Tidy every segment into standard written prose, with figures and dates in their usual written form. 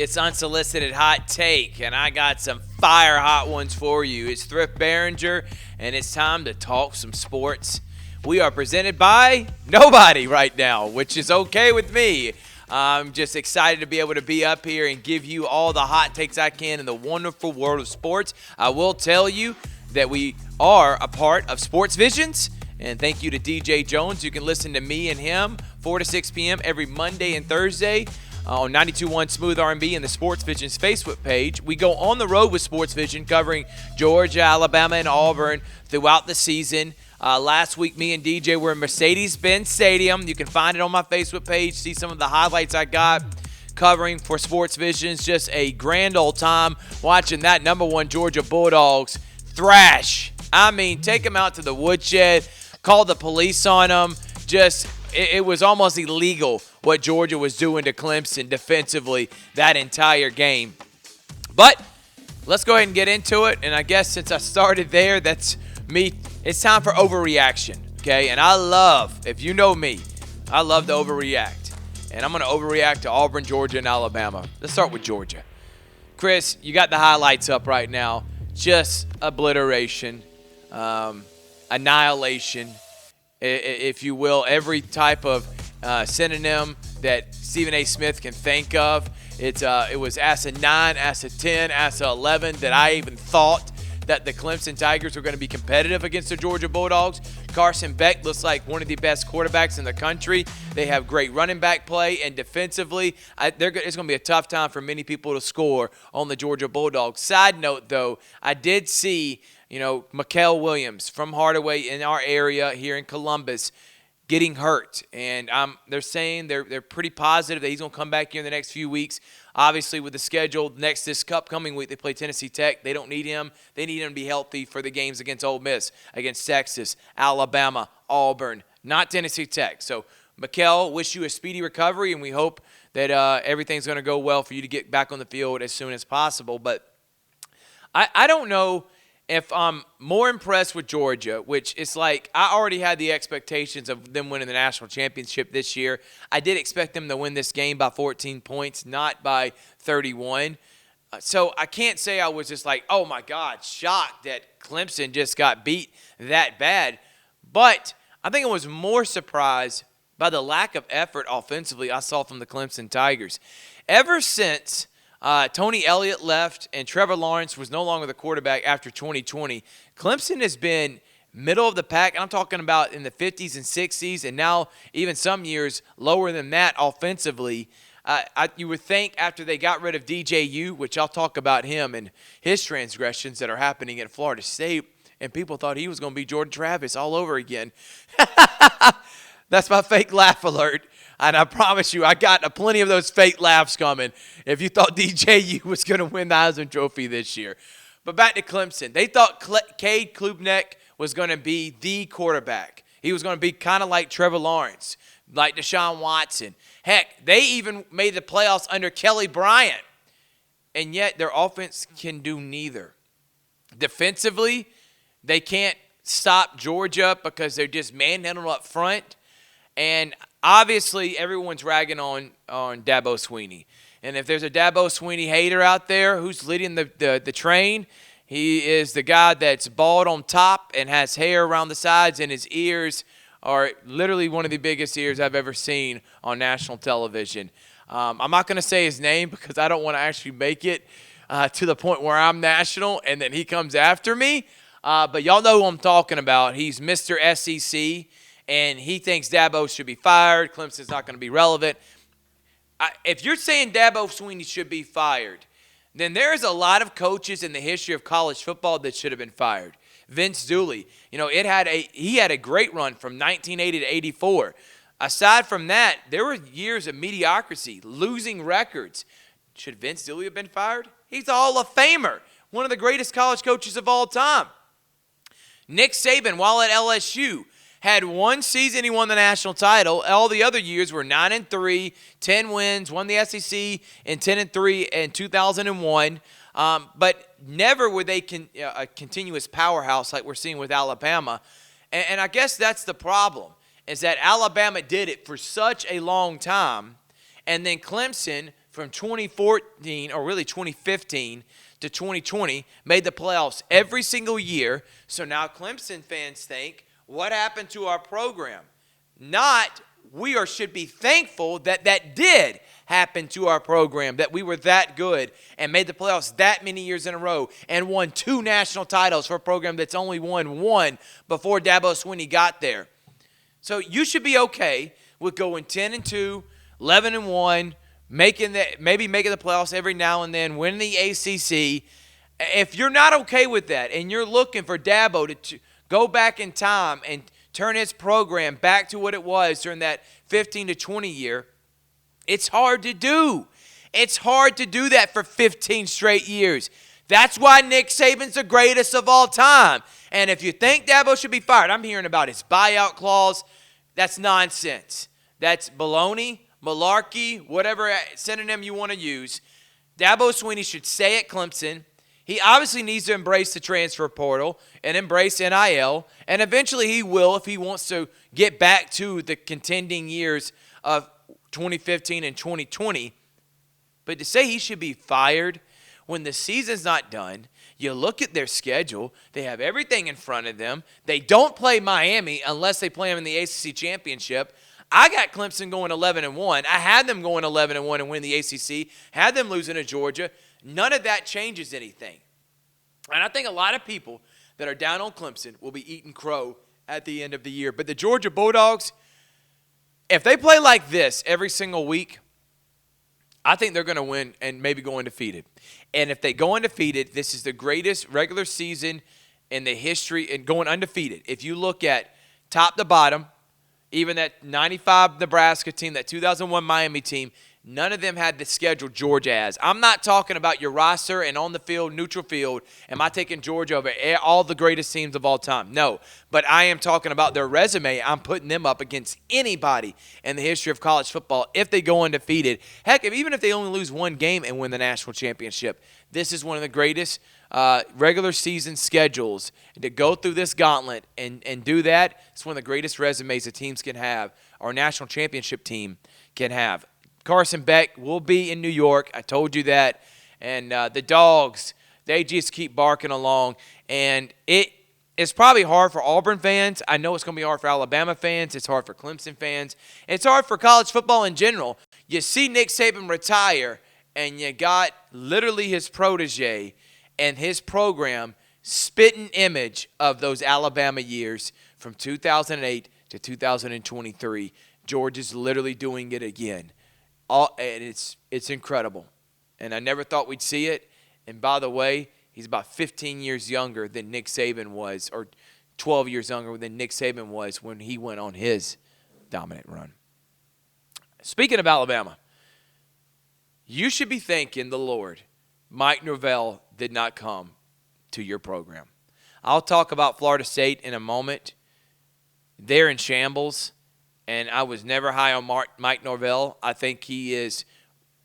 It's Unsolicited Hot Take, and I got some fire hot ones for you. It's Thrift Behringer, and it's time to talk some sports. We are presented by nobody right now, which is okay with me. I'm just excited to be able to be up here and give you all the hot takes I can in the wonderful world of sports. I will tell you that we are a part of Sports Visions, and thank you to DJ Jones. You can listen to me and him 4 to 6 p.m. every Monday and Thursday on 92.1 Smooth R&B and the Sports Vision's Facebook page. We go on the road with Sports Vision, covering Georgia, Alabama, and Auburn throughout the season. Last week, me and DJ were in Mercedes-Benz Stadium. You can find it on my Facebook page. See some of the highlights I got covering for Sports Visions. Just a grand old time watching that number one Georgia Bulldogs thrash. I mean, take them out to the woodshed, call the police on them. It was almost illegal what Georgia was doing to Clemson defensively that entire game. But let's go ahead and get into it. And I guess since I started there, that's me. It's time for overreaction, okay? And I love, if you know me, I love to overreact. And I'm going to overreact to Auburn, Georgia, and Alabama. Let's start with Georgia. Chris, you got the highlights up right now. Just obliteration, annihilation, if you will, every type of synonym that Stephen A. Smith can think of. It was asinine, asinine 10, asinine 11 that I even thought that the Clemson Tigers were going to be competitive against the Georgia Bulldogs. Carson Beck looks like one of the best quarterbacks in the country. They have great running back play, and defensively, it's going to be a tough time for many people to score on the Georgia Bulldogs. Side note, though, I did see, Mikael Williams from Hardaway in our area here in Columbus getting hurt, and they're saying they're pretty positive that he's going to come back here in the next few weeks. Obviously, with the schedule this upcoming week, they play Tennessee Tech. They don't need him. They need him to be healthy for the games against Ole Miss, against Texas, Alabama, Auburn, not Tennessee Tech. So, Mikael, wish you a speedy recovery, and we hope that everything's going to go well for you to get back on the field as soon as possible. But I don't know if I'm more impressed with Georgia, which is like I already had the expectations of them winning the national championship this year. I did expect them to win this game by 14 points, not by 31. So I can't say I was just like, oh, my God, shocked that Clemson just got beat that bad. But I think I was more surprised by the lack of effort offensively I saw from the Clemson Tigers. Ever since Tony Elliott left and Trevor Lawrence was no longer the quarterback after 2020, Clemson has been middle of the pack. I'm talking about in the 50s and 60s, and now even some years lower than that offensively. You would think after they got rid of DJU, which I'll talk about him and his transgressions that are happening at Florida State, and people thought he was going to be Jordan Travis all over again. That's my fake laugh alert. And I promise you, I got plenty of those fake laughs coming if you thought DJU was going to win the Heisman Trophy this year. But back to Clemson. They thought Cade Klubnik was going to be the quarterback. He was going to be kind of like Trevor Lawrence, like Deshaun Watson. Heck, they even made the playoffs under Kelly Bryant. And yet their offense can do neither. Defensively, they can't stop Georgia because they're just manhandling up front. And obviously, everyone's ragging on Dabo Swinney. And if there's a Dabo Swinney hater out there who's leading the train, he is the guy that's bald on top and has hair around the sides, and his ears are literally one of the biggest ears I've ever seen on national television. I'm not going to say his name because I don't want to actually make it to the point where I'm national and then he comes after me. But y'all know who I'm talking about. He's Mr. SEC. And he thinks Dabo should be fired. Clemson's not going to be relevant. If you're saying Dabo Swinney should be fired, then there's a lot of coaches in the history of college football that should have been fired. Vince Dooley, he had a great run from 1980 to 84. Aside from that, there were years of mediocrity, losing records. Should Vince Dooley have been fired? He's a Hall of Famer, one of the greatest college coaches of all time. Nick Saban, while at LSU, had one season he won the national title. All the other years were 9-3, 10 wins, won the SEC in 10-3 in 2001. But never were they a continuous powerhouse like we're seeing with Alabama. And I guess that's the problem, is that Alabama did it for such a long time, and then Clemson from 2014, or really 2015 to 2020, made the playoffs every single year. So now Clemson fans think, what happened to our program? Not, should be thankful that that did happen to our program, that we were that good and made the playoffs that many years in a row and won 2 national titles for a program that's only won 1 before Dabo Swinney got there. So you should be okay with going 10-2, 11-1, maybe making the playoffs every now and then, winning the ACC. If you're not okay with that and you're looking for Dabo to go back in time and turn his program back to what it was during that 15 to 20 year, it's hard to do. It's hard to do that for 15 straight years. That's why Nick Saban's the greatest of all time. And if you think Dabo should be fired, I'm hearing about his buyout clause. That's nonsense. That's baloney, malarkey, whatever synonym you want to use. Dabo Swinney should stay at Clemson. He obviously needs to embrace the transfer portal and embrace NIL, and eventually he will if he wants to get back to the contending years of 2015 and 2020. But to say he should be fired when the season's not done, you look at their schedule, they have everything in front of them. They don't play Miami unless they play them in the ACC championship. I got Clemson going 11-1. I had them going 11-1 and win the ACC, had them losing to Georgia. None of that changes anything. And I think a lot of people that are down on Clemson will be eating crow at the end of the year. But the Georgia Bulldogs, if they play like this every single week, I think they're going to win and maybe go undefeated. And if they go undefeated, this is the greatest regular season in the history, and going undefeated. If you look at top to bottom, even that 95 Nebraska team, that 2001 Miami team, none of them had the schedule Georgia has. I'm not talking about your roster and on the field, neutral field. Am I taking Georgia over all the greatest teams of all time? No. But I am talking about their resume. I'm putting them up against anybody in the history of college football if they go undefeated. Heck, even if they only lose one game and win the national championship, this is one of the greatest regular season schedules. To go through this gauntlet and do that, it's one of the greatest resumes the teams can have, or national championship team can have. Carson Beck will be in New York. I told you that. And the Dogs, they just keep barking along. And it's probably hard for Auburn fans. I know it's going to be hard for Alabama fans. It's hard for Clemson fans. It's hard for college football in general. You see Nick Saban retire, and you got literally his protege and his program spitting image of those Alabama years from 2008 to 2023. Georgia's literally doing it again. And it's incredible. And I never thought we'd see it. And by the way, he's about 15 years younger than Nick Saban was, or 12 years younger than Nick Saban was when he went on his dominant run. Speaking of Alabama, you should be thanking the Lord Mike Norvell did not come to your program. I'll talk about Florida State in a moment. They're in shambles. And I was never high on Mike Norvell. I think he is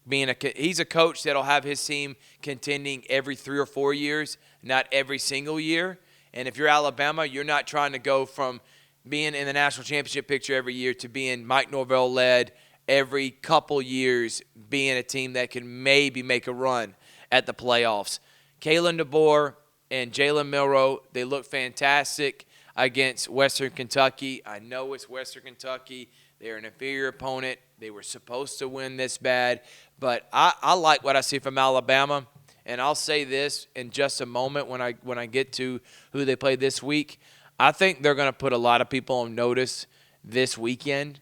he's a coach that'll have his team contending every 3 or 4 years, not every single year. And if you're Alabama, you're not trying to go from being in the national championship picture every year to being Mike Norvell-led every couple years, being a team that can maybe make a run at the playoffs. Kalen DeBoer and Jalen Milroe, they look fantastic against Western Kentucky. I know it's Western Kentucky. They're an inferior opponent. They were supposed to win this bad. But I like what I see from Alabama. And I'll say this in just a moment when I get to who they play this week. I think they're going to put a lot of people on notice this weekend.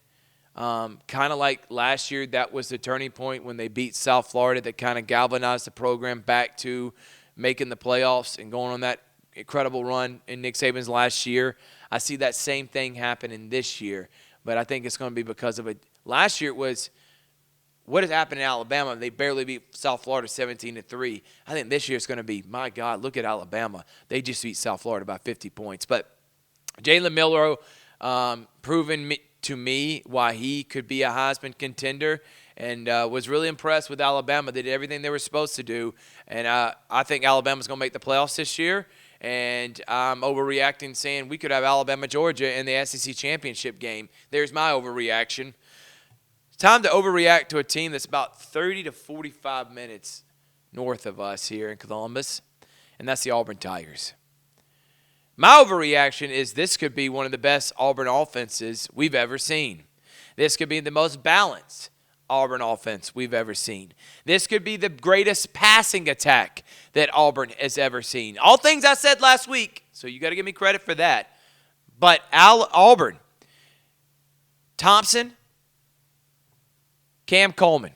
Kind of like last year, that was the turning point when they beat South Florida that kind of galvanized the program back to making the playoffs and going on that incredible run in Nick Saban's last year. I see that same thing happening this year, but I think it's going to be because of it. Last year it was what has happened in Alabama. They barely beat South Florida 17-3. I think this year it's going to be, my God, look at Alabama. They just beat South Florida by 50 points. But Jalen Milroe proven to me why he could be a Heisman contender, and was really impressed with Alabama. They did everything they were supposed to do, and I think Alabama's going to make the playoffs this year. And I'm overreacting saying we could have Alabama, Georgia in the SEC championship game. There's my overreaction. It's time to overreact to a team that's about 30 to 45 minutes north of us here in Columbus, and that's the Auburn Tigers. My overreaction is this could be one of the best Auburn offenses we've ever seen. This could be the most balanced Auburn offense we've ever seen. This could be the greatest passing attack that Auburn has ever seen. All things I said last week, so you got to give me credit for that. But Auburn, Thompson, Cam Coleman,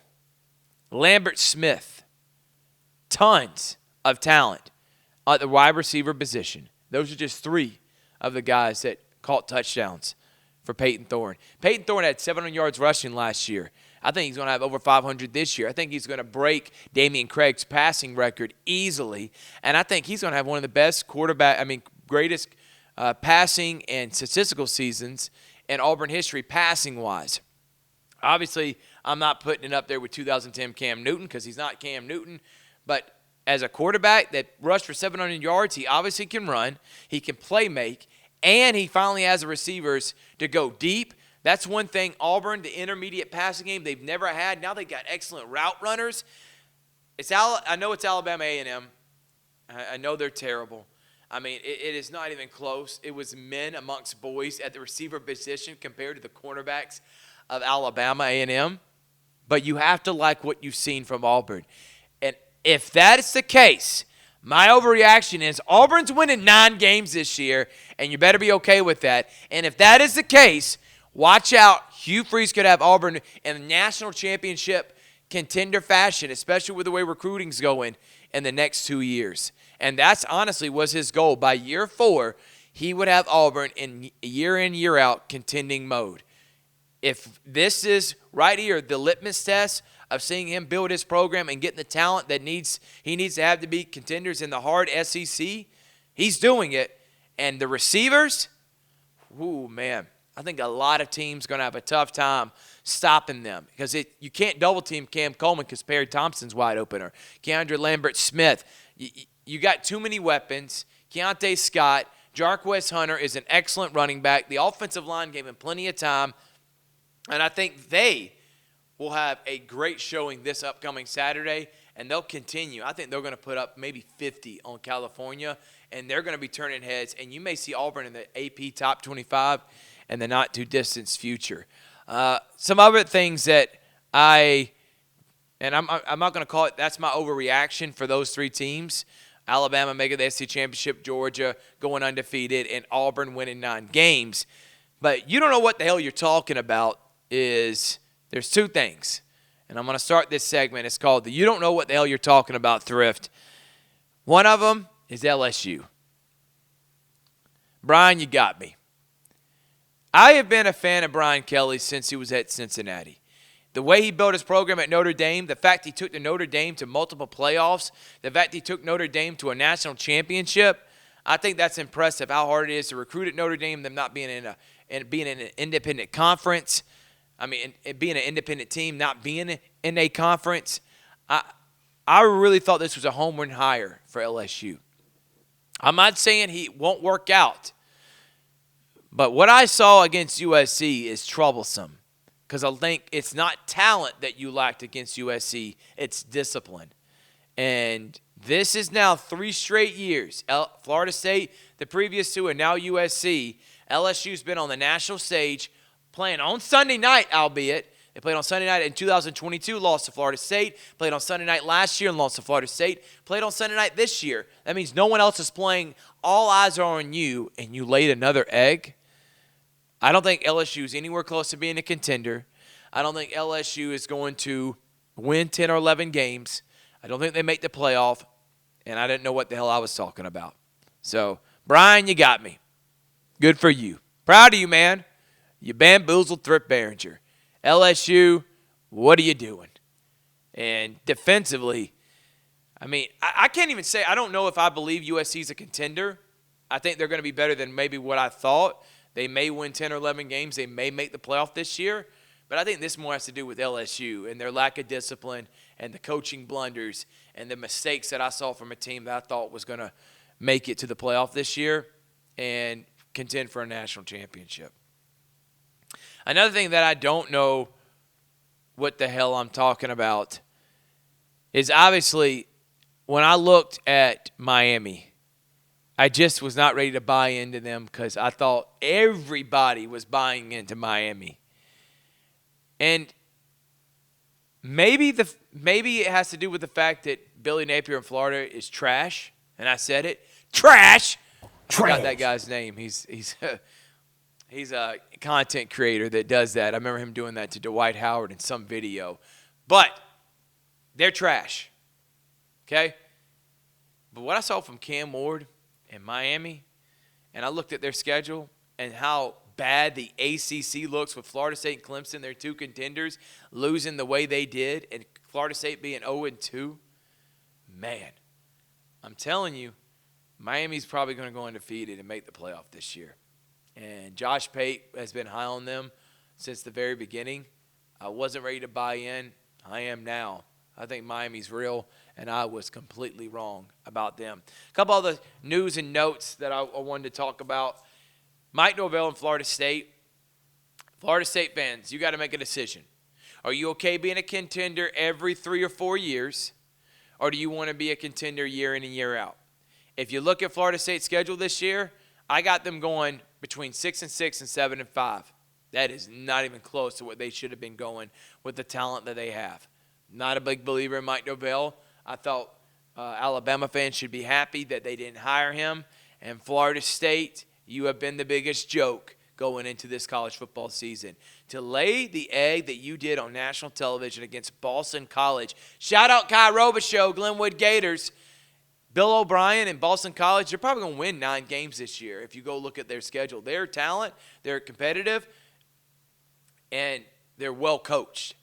Lambert Smith, tons of talent at the wide receiver position. Those are just three of the guys that caught touchdowns for Peyton Thorne. Peyton Thorne had 700 yards rushing last year. I think he's going to have over 500 this year. I think he's going to break Damian Craig's passing record easily, and I think he's going to have one of the best greatest passing and statistical seasons in Auburn history passing-wise. Obviously, I'm not putting it up there with 2010 Cam Newton because he's not Cam Newton, but as a quarterback that rushed for 700 yards, he obviously can run, he can play make, and he finally has the receivers to go deep. That's one thing Auburn, the intermediate passing game, they've never had. Now they got excellent route runners. I know it's Alabama A&M. I know they're terrible. I mean, it is not even close. It was men amongst boys at the receiver position compared to the cornerbacks of Alabama A&M. But you have to like what you've seen from Auburn. And if that is the case, my overreaction is Auburn's winning 9 games this year, and you better be okay with that. And if that is the case, watch out. Hugh Freeze could have Auburn in a national championship contender fashion, especially with the way recruiting's going in the next 2 years. And that's honestly was his goal. By year 4, he would have Auburn in, year out, contending mode. If this is right here, the litmus test of seeing him build his program and getting the talent that he needs to have to be contenders in the hard SEC, he's doing it. And the receivers, ooh, man, I think a lot of teams are going to have a tough time stopping them because you can't double-team Cam Coleman because Perry Thompson's wide open or Keandre Lambert-Smith. You got too many weapons. Keontae Scott, Jarquez Hunter is an excellent running back. The offensive line gave him plenty of time. And I think they will have a great showing this upcoming Saturday, and they'll continue. I think they're going to put up maybe 50 on California, and they're going to be turning heads. And you may see Auburn in the AP Top 25 in the not-too-distant future. Some other things that I'm not going to call it, that's my overreaction for those 3 teams. Alabama making the SEC Championship, Georgia going undefeated, and Auburn winning 9 games. But you don't know what the hell you're talking about. There's 2 things, and I'm going to start this segment. It's called the You Don't Know What the Hell You're Talking About Thrift. One of them is LSU. Brian, you got me. I have been a fan of Brian Kelly since he was at Cincinnati. The way he built his program at Notre Dame, the fact he took the Notre Dame to multiple playoffs, the fact he took Notre Dame to a national championship, I think that's impressive how hard it is to recruit at Notre Dame, them not being in an independent conference. I mean, being an independent team, not being in a conference. I really thought this was a home run hire for LSU. I'm not saying he won't work out, but what I saw against USC is troublesome because I think it's not talent that you lacked against USC, it's discipline. And this is now 3 straight years. Florida State, the previous 2, and now USC. LSU's been on the national stage playing on Sunday night, albeit. They played on Sunday night in 2022, lost to Florida State. Played on Sunday night last year and lost to Florida State. Played on Sunday night this year. That means no one else is playing. All eyes are on you, and you laid another egg. I don't think LSU is anywhere close to being a contender. I don't think LSU is going to win 10 or 11 games. I don't think they make the playoff, and I didn't know what the hell I was talking about. So, Brian, you got me. Good for you. Proud of you, man. You bamboozled Thrift Behringer. LSU, what are you doing? And defensively, I mean, I can't even say, I don't know if I believe USC is a contender. I think they're going to be better than maybe what I thought. They may win 10 or 11 games. They may make the playoff this year. But I think this more has to do with LSU and their lack of discipline and the coaching blunders and the mistakes that I saw from a team that I thought was going to make it to the playoff this year and contend for a national championship. Another thing that I don't know what the hell I'm talking about is obviously when I looked at Miami, I just was not ready to buy into them because I thought everybody was buying into Miami. And maybe it has to do with the fact that Billy Napier in Florida is trash, and I said it. Trash! I forgot that guy's name. He's a content creator that does that. I remember him doing that to Dwight Howard in some video. But they're trash. Okay? But what I saw from Cam Ward in Miami, and I looked at their schedule and how bad the ACC looks with Florida State and Clemson, their two contenders, losing the way they did, and Florida State being 0-2, man, I'm telling you, Miami's probably going to go undefeated and make the playoff this year. And Josh Pate has been high on them since the very beginning. I wasn't ready to buy in. I am now. I think Miami's real, and I was completely wrong about them. A couple other news and notes that I wanted to talk about. Mike Norvell in Florida State. Florida State fans, you got to make a decision. Are you okay being a contender every 3 or 4 years, or do you want to be a contender year in and year out? If you look at Florida State's schedule this year, I got them going between 6-6 and 7-5. That is not even close to what they should have been going with the talent that they have. Not a big believer in Mike Norvell. I thought Alabama fans should be happy that they didn't hire him. And Florida State, you have been the biggest joke going into this college football season. To lay the egg that you did on national television against Boston College. Shout out Kai Robichaux, Glenwood Gators. Bill O'Brien and Boston College, they're probably going to win 9 games this year if you go look at their schedule. They're talent, they're competitive, and they're well coached.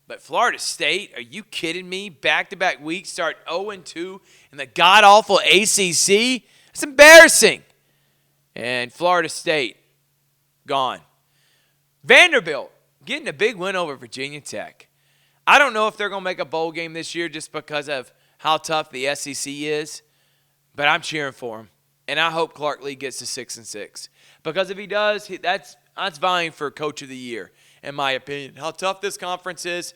But Florida State, are you kidding me? Back-to-back weeks, start 0-2 in the god-awful ACC? It's embarrassing. And Florida State, gone. Vanderbilt, getting a big win over Virginia Tech. I don't know if they're going to make a bowl game this year just because of how tough the SEC is, but I'm cheering for him. And I hope Clark Lee gets to 6-6. Because if he does, that's vying for Coach of the Year, in my opinion. How tough this conference is,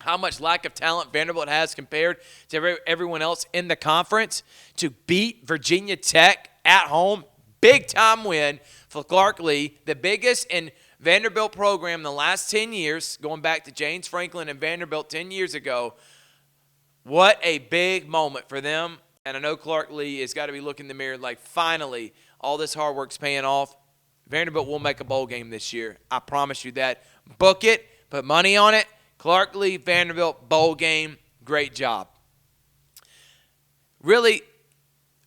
how much lack of talent Vanderbilt has compared to everyone else in the conference. To beat Virginia Tech at home, big-time win for Clark Lee, the biggest in Vanderbilt program in the last 10 years, going back to James Franklin and Vanderbilt 10 years ago. What a big moment for them. And I know Clark Lee has got to be looking in the mirror like, finally, all this hard work's paying off. Vanderbilt will make a bowl game this year. I promise you that. Book it. Put money on it. Clark Lee, Vanderbilt, bowl game. Great job. Really,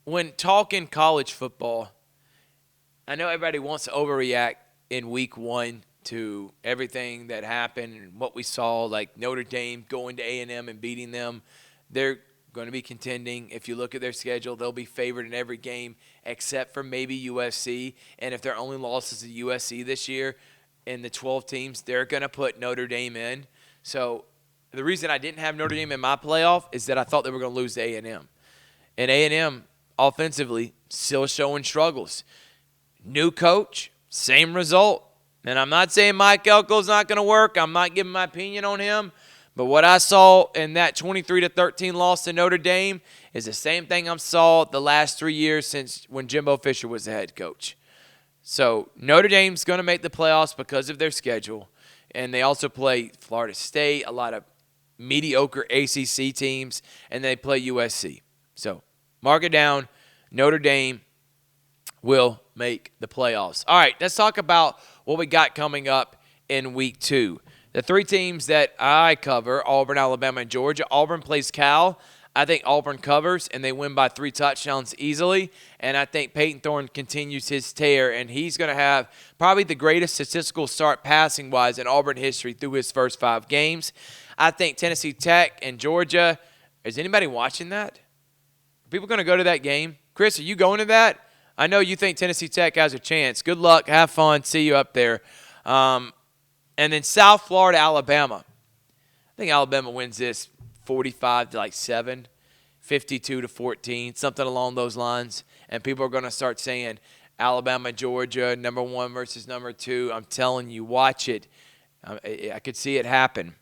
when talking college football, I know everybody wants to overreact in week 1 to everything that happened and what we saw, like Notre Dame going to A&M and beating them. They're going to be contending. If you look at their schedule, they'll be favored in every game except for maybe USC. And if their only loss is to USC this year in the 12 teams, they're going to put Notre Dame in. So the reason I didn't have Notre Dame in my playoff is that I thought they were going to lose to A&M. And A&M, offensively, still showing struggles. New coach, same result. And I'm not saying Mike Elko's not going to work. I'm not giving my opinion on him. But what I saw in that 23-13 loss to Notre Dame is the same thing I saw the last 3 years since when Jimbo Fisher was the head coach. So Notre Dame's going to make the playoffs because of their schedule. And they also play Florida State, a lot of mediocre ACC teams, and they play USC. So mark it down. Notre Dame will make the playoffs. All right, let's talk about what we got coming up in week 2. The 3 teams that I cover, Auburn, Alabama, and Georgia. Auburn plays Cal. I think Auburn covers, and they win by 3 touchdowns easily. And I think Peyton Thorne continues his tear, and he's going to have probably the greatest statistical start passing-wise in Auburn history through his first 5 games. I think Tennessee Tech and Georgia. Is anybody watching that? Are people going to go to that game? Chris, are you going to that? I know you think Tennessee Tech has a chance. Good luck. Have fun. See you up there. And then South Florida, Alabama. I think Alabama wins this 45-7, 52-14, something along those lines. And people are going to start saying Alabama, Georgia, number 1 versus number 2. I'm telling you, watch it. I could see it happen.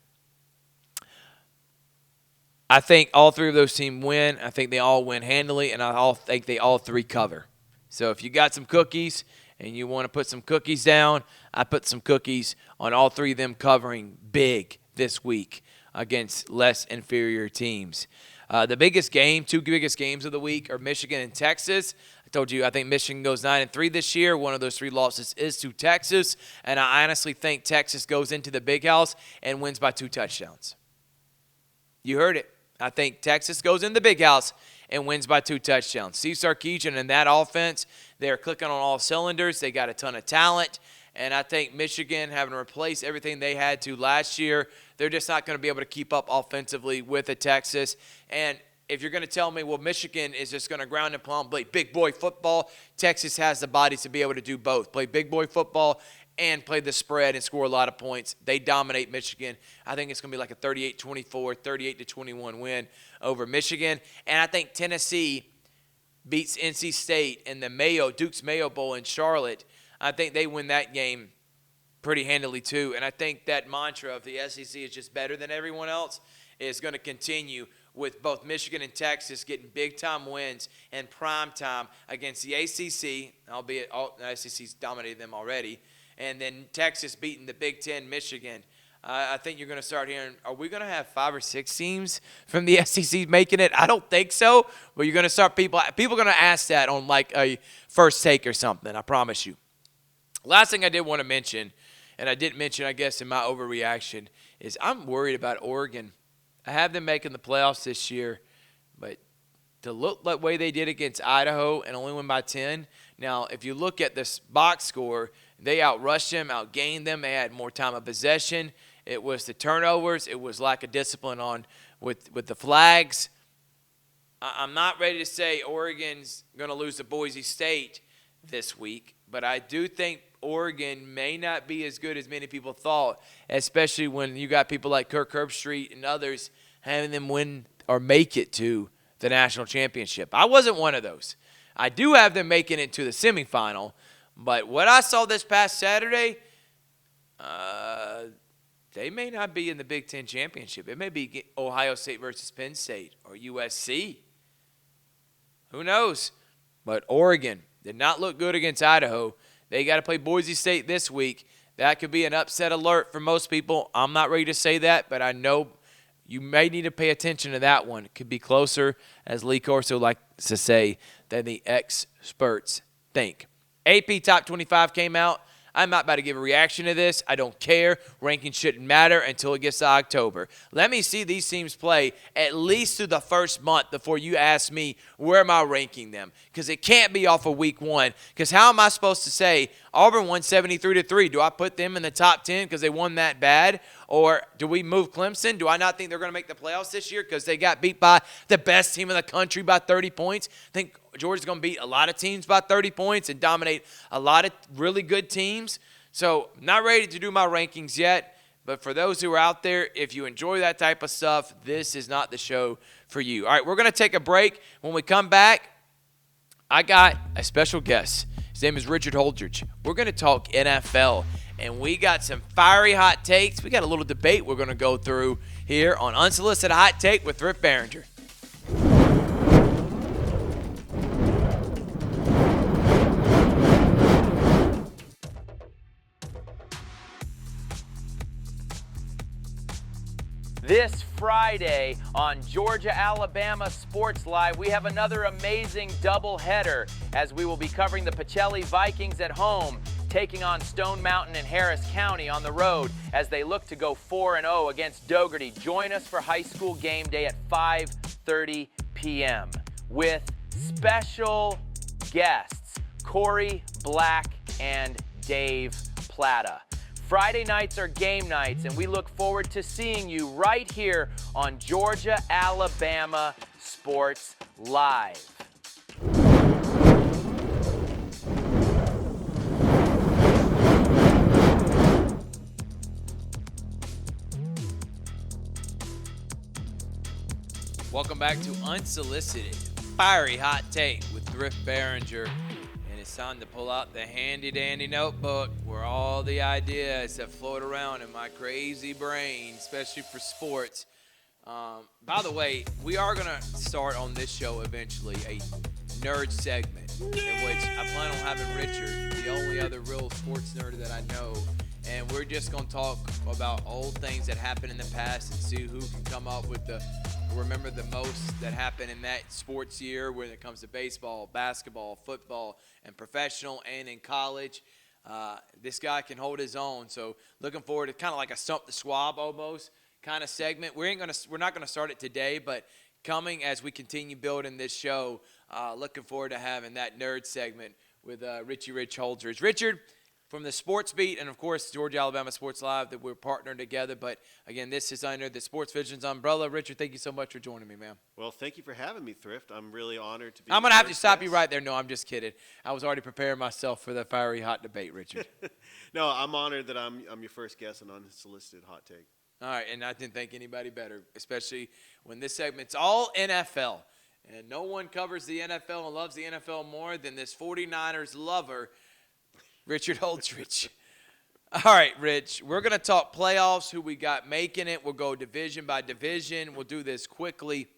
I think all three of those teams win. I think they all win handily, and I think they all three cover. So if you got some cookies and you want to put some cookies down, I put some cookies on all three of them covering big this week against less inferior teams. The biggest game, two biggest games of the week are Michigan and Texas. I told you I think Michigan goes 9-3 this year. One of those three losses is to Texas, and I honestly think Texas goes into the Big House and wins by 2 touchdowns. You heard it. I think Texas goes in the Big House and wins by 2 touchdowns. Steve Sarkisian and that offense, they're clicking on all cylinders. They got a ton of talent. And I think Michigan, having to replace everything they had to last year, they're just not going to be able to keep up offensively with the Texas. And if you're going to tell me, well, Michigan is just going to ground and pound, play big boy football, Texas has the bodies to be able to do both. Play big boy football and play the spread and score a lot of points. They dominate Michigan. I think it's going to be like a 38-24, 38-21 win over Michigan. And I think Tennessee beats NC State in the Duke's Mayo Bowl in Charlotte. I think they win that game pretty handily too. And I think that mantra of the SEC is just better than everyone else is going to continue with both Michigan and Texas getting big-time wins in prime time against the ACC, albeit the SEC's dominated them already, and then Texas beating the Big Ten, Michigan. I think you're going to start hearing, are we going to have 5 or 6 teams from the SEC making it? I don't think so, but you're going to start people are going to ask that on like a first take or something, I promise you. Last thing I did want to mention, and I didn't mention, I guess, in my overreaction, is I'm worried about Oregon. I have them making the playoffs this year, but to look the way they did against Idaho and only win by 10. Now, if you look at this box score, they outrushed them, outgained them. They had more time of possession. It was the turnovers. It was lack of discipline with the flags. I'm not ready to say Oregon's going to lose to Boise State this week, but I do think Oregon may not be as good as many people thought, especially when you got people like Kirk Herbstreit and others having them win or make it to the national championship. I wasn't one of those. I do have them making it to the semifinal, but what I saw this past Saturday, they may not be in the Big Ten championship. It may be Ohio State versus Penn State or USC. Who knows? But Oregon did not look good against Idaho. They got to play Boise State this week. That could be an upset alert for most people. I'm not ready to say that, but I know you may need to pay attention to that one. It could be closer, as Lee Corso likes to say, than the experts think. AP Top 25 came out. I'm not about to give a reaction to this. I don't care. Rankings shouldn't matter until it gets to October. Let me see these teams play at least through the first month before you ask me where am I ranking them. Because it can't be off of week 1. Because how am I supposed to say Auburn won 73-3? Do I put them in the top 10 because they won that bad? Or do we move Clemson? Do I not think they're going to make the playoffs this year because they got beat by the best team in the country by 30 points? I think Georgia's going to beat a lot of teams by 30 points and dominate a lot of really good teams. So not ready to do my rankings yet. But for those who are out there, if you enjoy that type of stuff, this is not the show for you. All right, we're going to take a break. When we come back, I got a special guest. His name is Richard Holdridge. We're going to talk NFL. And we got some fiery hot takes. We got a little debate we're going to go through here on Unsolicited Hot Take with Thrift Behringer. This Friday on Georgia-Alabama Sports Live, we have another amazing doubleheader as we will be covering the Pacelli Vikings at home, taking on Stone Mountain and Harris County on the road as they look to go 4-0 against Dougherty. Join us for high school game day at 5:30 p.m. with special guests Corey Black and Dave Plata. Friday nights are game nights, and we look forward to seeing you right here on Georgia-Alabama Sports Live. Welcome back to Unsolicited Fiery Hot Take with Thrift Behringer and it's time to pull out the handy-dandy notebook where all the ideas that float around in my crazy brain, especially for sports. By the way, we are going to start on this show eventually a nerd segment in which I plan on having Richard, the only other real sports nerd that I know, and we're just going to talk about old things that happened in the past and see who can come up with remember the most that happened in that sports year when it comes to baseball, basketball, football, and professional and in college. This guy can hold his own, so looking forward to kind of like a Stump the Swab almost kind of segment. We're not going to start it today, but coming as we continue building this show, looking forward to having that nerd segment with Richie Rich Holdridge. Richard, from the Sports Beat and, of course, Georgia Alabama Sports Live, that we're partnering together. But, again, this is under the Sports Visions umbrella. Richard, thank you so much for joining me, man. Well, thank you for having me, Thrift. I'm really honored to be. I'm going to have to stop you right there. No, I'm just kidding. I was already preparing myself for the fiery hot debate, Richard. No, I'm honored that I'm your first guest on Unsolicited Hot Take. All right, and I didn't think anybody better, especially when this segment's all NFL. And no one covers the NFL and loves the NFL more than this 49ers lover, Richard Holdridge. All right, Rich, we're going to talk playoffs, who we got making it. We'll go division by division. We'll do this quickly.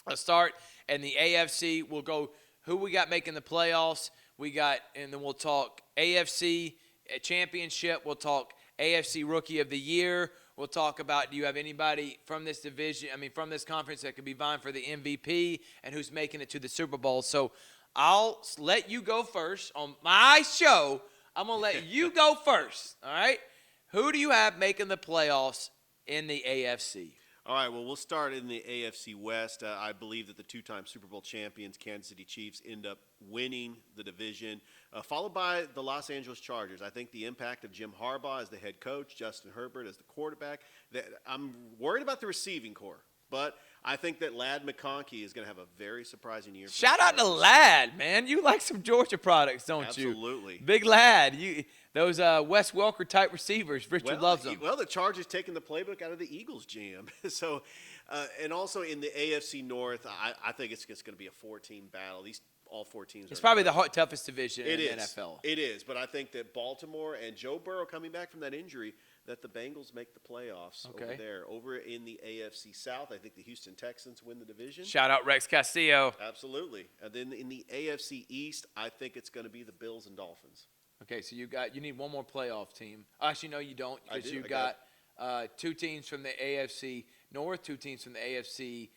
I'll start in the AFC. We'll go who we got making the playoffs. And then we'll talk AFC championship. We'll talk AFC Rookie of the Year. We'll talk about, do you have anybody from this division, from this conference that could be vying for the MVP and who's making it to the Super Bowl. So I'll let you go first on my show. I'm going to let you go first, all right? Who do you have making the playoffs in the AFC? All right, well, we'll start in the AFC West. I believe that the two-time Super Bowl champions, Kansas City Chiefs, end up winning the division, followed by the Los Angeles Chargers. I think the impact of Jim Harbaugh as the head coach, Justin Herbert as the quarterback, I'm worried about the receiving core. But I think that Ladd McConkey is going to have a very surprising year. Shout out to Ladd, man. You like some Georgia products, don't you? Absolutely. Big Ladd. Those Wes Welker type receivers. Richard loves them. Well, the Chargers taking the playbook out of the Eagles jam. So, and also in the AFC North, I think it's just going to be a 4-team battle. All four teams. It's probably the toughest division in the NFL. It is, but I think that Baltimore and Joe Burrow coming back from that injury, that the Bengals make the playoffs over there. Over in the AFC South, I think the Houston Texans win the division. Shout out Rex Castillo. Absolutely. And then in the AFC East, I think it's going to be the Bills and Dolphins. Okay, so you need one more playoff team. Actually, no, you don't, because you got two teams from the AFC North, two teams from the AFC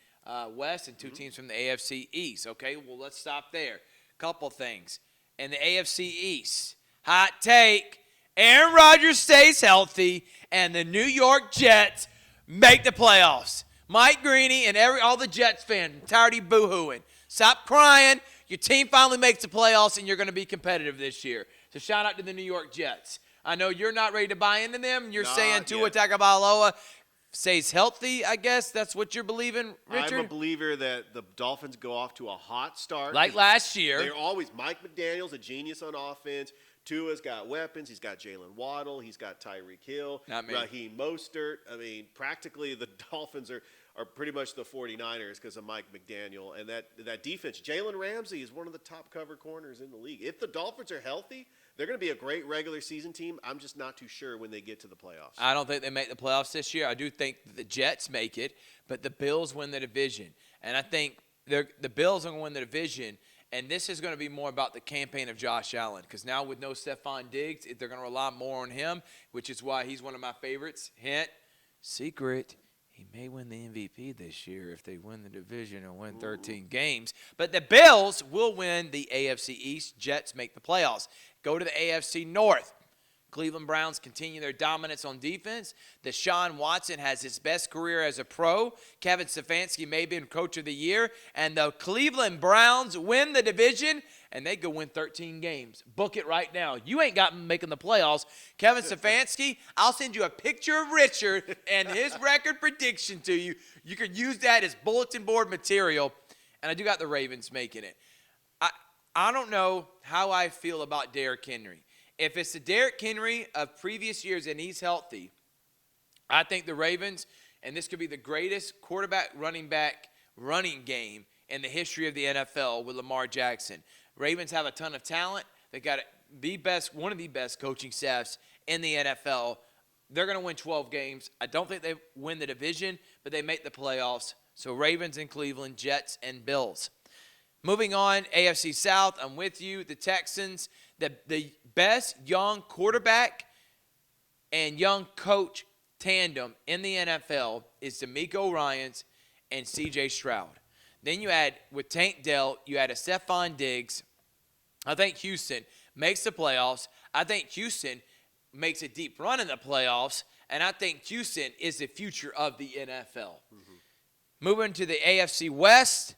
West, and two teams from the AFC East. Okay, well, let's stop there. Couple things. In the AFC East, hot take, Aaron Rodgers stays healthy, and the New York Jets make the playoffs. Mike Greeny and all the Jets fans, I'm tired of you boo-hooing. Stop crying. Your team finally makes the playoffs, and you're going to be competitive this year. So shout out to the New York Jets. I know you're not ready to buy into them. You're saying Tua Tagovailoa stays healthy, I guess. That's what you're believing, Richard? I'm a believer that the Dolphins go off to a hot start. Like last year. They're always Mike McDaniel's a genius on offense. Tua's got weapons. He's got Jalen Waddle. He's got Tyreek Hill. Raheem Mostert. Practically the Dolphins are pretty much the 49ers because of Mike McDaniel. And that defense, Jalen Ramsey is one of the top cover corners in the league. If the Dolphins are healthy, they're going to be a great regular season team. I'm just not too sure when they get to the playoffs. I don't think they make the playoffs this year. I do think the Jets make it, but the Bills win the division. And I think the Bills are going to win the division. And this is going to be more about the campaign of Josh Allen, because now with no Stephon Diggs, they're going to rely more on him, which is why he's one of my favorites. Hint, secret, he may win the MVP this year if they win the division and win 13 games. But the Bills will win the AFC East. Jets make the playoffs. Go to the AFC North. Cleveland Browns continue their dominance on defense. Deshaun Watson has his best career as a pro. Kevin Stefanski may be Coach of the Year. And the Cleveland Browns win the division, and they go win 13 games. Book it right now. You ain't got them making the playoffs. Kevin Stefanski, I'll send you a picture of Richard and his record prediction to you. You can use that as bulletin board material. And I do got the Ravens making it. I don't know how I feel about Derrick Henry. If it's the Derrick Henry of previous years and he's healthy, I think the Ravens, and this could be the greatest quarterback running game in the history of the NFL with Lamar Jackson. Ravens have a ton of talent. They got one of the best coaching staffs in the NFL. They're going to win 12 games. I don't think they win the division, but they make the playoffs. So Ravens and Cleveland, Jets and Bills. Moving on, AFC South, I'm with you. The Texans, the best young quarterback and young coach tandem in the NFL is DeMeco Ryans and C.J. Stroud. Then you add, with Tank Dell, you add a Stephon Diggs. I think Houston makes the playoffs. I think Houston makes a deep run in the playoffs, and I think Houston is the future of the NFL. Mm-hmm. Moving to the AFC West,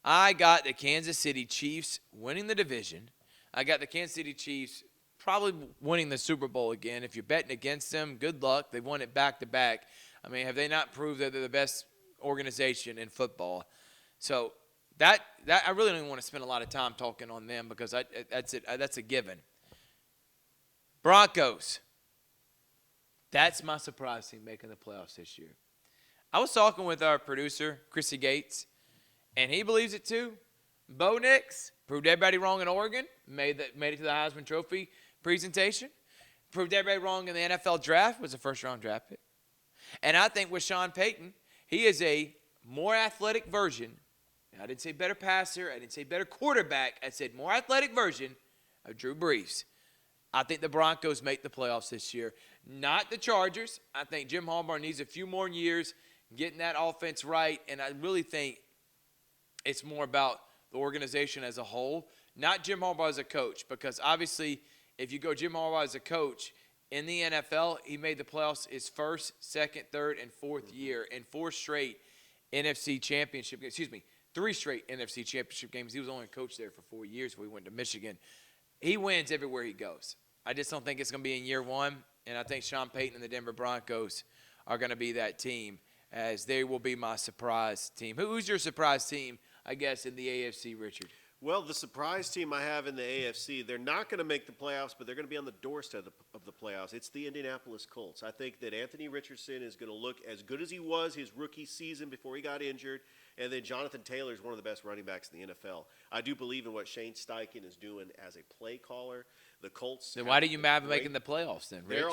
I got the Kansas City Chiefs winning the division. I got the Kansas City Chiefs probably winning the Super Bowl again. If you're betting against them, good luck. They've won it back-to-back. I mean, have they not proved that they're the best organization in football? So that I really don't even want to spend a lot of time talking on them because that's a given. Broncos. That's my surprise team making the playoffs this year. I was talking with our producer, Chrissy Gates, and he believes it too. Bo Nix proved everybody wrong in Oregon, made it to the Heisman Trophy presentation. Proved everybody wrong in the NFL draft, was a first-round draft pick. And I think with Sean Payton, he is a more athletic version. I didn't say better passer. I didn't say better quarterback. I said more athletic version of Drew Brees. I think the Broncos make the playoffs this year. Not the Chargers. I think Jim Harbaugh needs a few more years getting that offense right, and I really think it's more about the organization as a whole, not Jim Harbaugh as a coach, because obviously if you go Jim Harbaugh as a coach in the NFL, he made the playoffs his first, second, third, and fourth year in 3 straight NFC championship games. He was only a coach there for 4 years before he went to Michigan. He wins everywhere he goes. I just don't think it's going to be in year one, and I think Sean Payton and the Denver Broncos are going to be that team, as they will be my surprise team. Who's your surprise team, I guess, in the AFC, Richard? Well, the surprise team I have in the AFC, they're not going to make the playoffs, but they're going to be on the doorstep of the playoffs. It's the Indianapolis Colts. I think that Anthony Richardson is going to look as good as he was his rookie season before he got injured. And then Jonathan Taylor is one of the best running backs in the NFL. I do believe in what Shane Steichen is doing as a play caller. The Colts. Then why do you have making the playoffs then, Rich?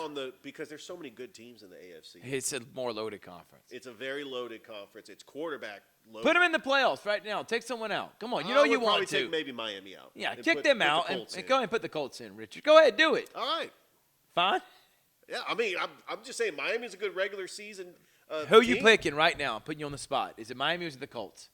Because there's so many good teams in the AFC. It's a more loaded conference. It's a very loaded conference. It's quarterback loaded. Put them in the playoffs right now. Take someone out. Come on, you know you want to. Take maybe Miami out. Yeah, kick them out and go ahead and put the Colts in, Richard. Go ahead, do it. All right. Fine. Yeah, I mean, I'm just saying Miami's a good regular season. Who are you picking right now? I'm putting you on the spot. Is it Miami or is it the Colts?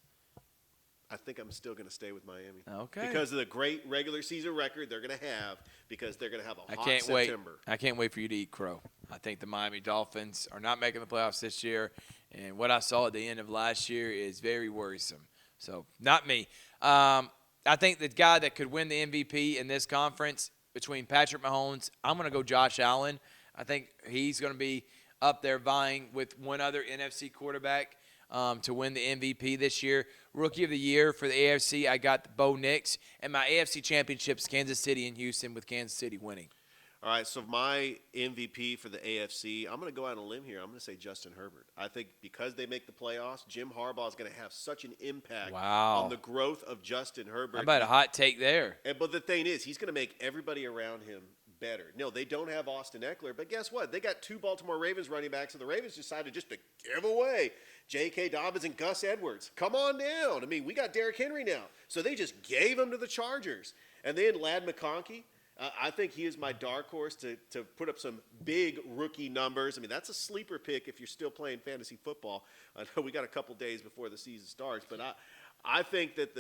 I think I'm still going to stay with Miami. Okay. Because of the great regular season record they're going to have, because they're going to have a hot September. I can't wait for you to eat crow. I think the Miami Dolphins are not making the playoffs this year, and what I saw at the end of last year is very worrisome. So, not me. I think the guy that could win the MVP in this conference between Patrick Mahomes, I'm going to go Josh Allen. I think he's going to be up there vying with one other NFC quarterback to win the MVP this year. Rookie of the Year for the AFC, I got Bo Nix. And my AFC championships, Kansas City and Houston, with Kansas City winning. All right, so my MVP for the AFC, I'm going to go out on a limb here. I'm going to say Justin Herbert. I think because they make the playoffs, Jim Harbaugh is going to have such an impact on the growth of Justin Herbert. How about a hot take there? But the thing is, he's going to make everybody around him better. No, they don't have Austin Eckler, but guess what? They got 2 Baltimore Ravens running backs, and the Ravens decided just to give away J.K. Dobbins and Gus Edwards. Come on down. I mean, we got Derrick Henry now. So they just gave him to the Chargers. And then Ladd McConkey, I think he is my dark horse to put up some big rookie numbers. I mean, that's a sleeper pick if you're still playing fantasy football. I know we got a couple days before the season starts, but I think that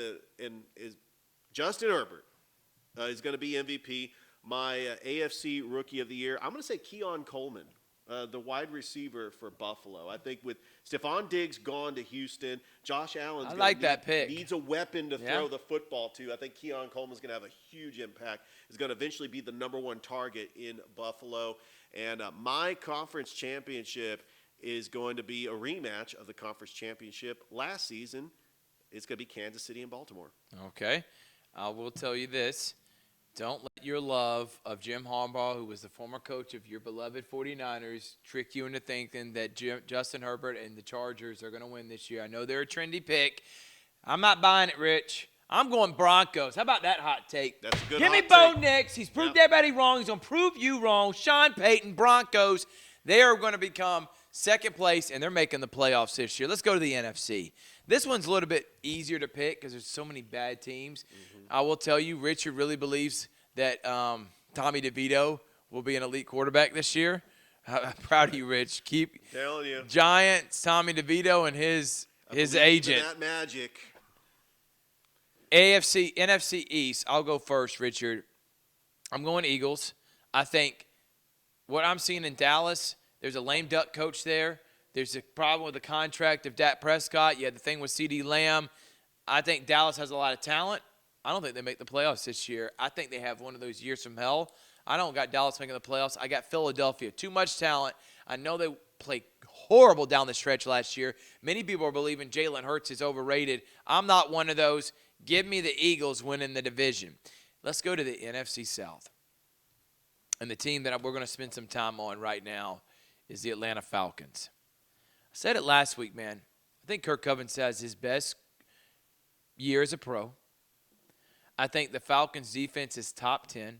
Justin Herbert is going to be MVP. My AFC Rookie of the Year, I'm going to say Keon Coleman, the wide receiver for Buffalo. I think with Stephon Diggs gone to Houston, Josh Allen needs a weapon to throw the football to. I think Keon Coleman's going to have a huge impact. He's going to eventually be the #1 target in Buffalo. And my conference championship is going to be a rematch of the conference championship last season. It's going to be Kansas City and Baltimore. Okay. I will tell you this. Don't let your love of Jim Harbaugh, who was the former coach of your beloved 49ers, trick you into thinking that Justin Herbert and the Chargers are going to win this year. I know they're a trendy pick. I'm not buying it, Rich. I'm going Broncos. How about that hot take? That's a good Give me hot Bo take. Nix. He's proved everybody wrong. He's going to prove you wrong. Sean Payton, Broncos, they are going to become second place, and they're making the playoffs this year. Let's go to the NFC. This one's a little bit easier to pick because there's so many bad teams. I will tell you, Richard really believes that Tommy DeVito will be an elite quarterback this year. I'm proud of you, Rich. Keep telling you. Giants, Tommy DeVito, and his agent. That magic. NFC East, I'll go first, Richard. I'm going Eagles. I think what I'm seeing in Dallas, there's a lame duck coach there. There's a problem with the contract of Dak Prescott. You had the thing with CeeDee Lamb. I think Dallas has a lot of talent. I don't think they make the playoffs this year. I think they have one of those years from hell. I don't got Dallas making the playoffs. I got Philadelphia. Too much talent. I know they played horrible down the stretch last year. Many people are believing Jalen Hurts is overrated. I'm not one of those. Give me the Eagles winning the division. Let's go to the NFC South. And the team that we're going to spend some time on right now is the Atlanta Falcons. I said it last week, man. I think Kirk Cousins has his best year as a pro. I think the Falcons' defense is top 10.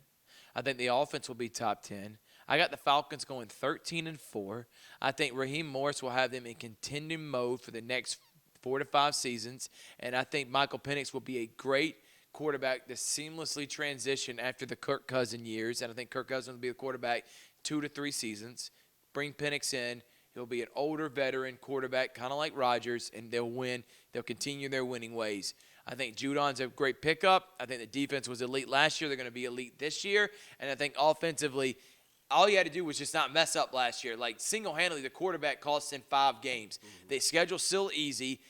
I think the offense will be top 10. I got the Falcons going 13-4. I think Raheem Morris will have them in contending mode for the next 4 to 5 seasons. And I think Michael Penix will be a great quarterback to seamlessly transition after the Kirk Cousins years. And I think Kirk Cousins will be the quarterback 2 to 3 seasons. Bring Penix in. He'll be an older veteran quarterback, kind of like Rodgers, and they'll win. They'll continue their winning ways. I think Judon's a great pickup. I think the defense was elite last year. They're going to be elite this year. And I think offensively, all you had to do was just not mess up last year. Like, single-handedly, the quarterback cost in 5 games. The schedule's still easy.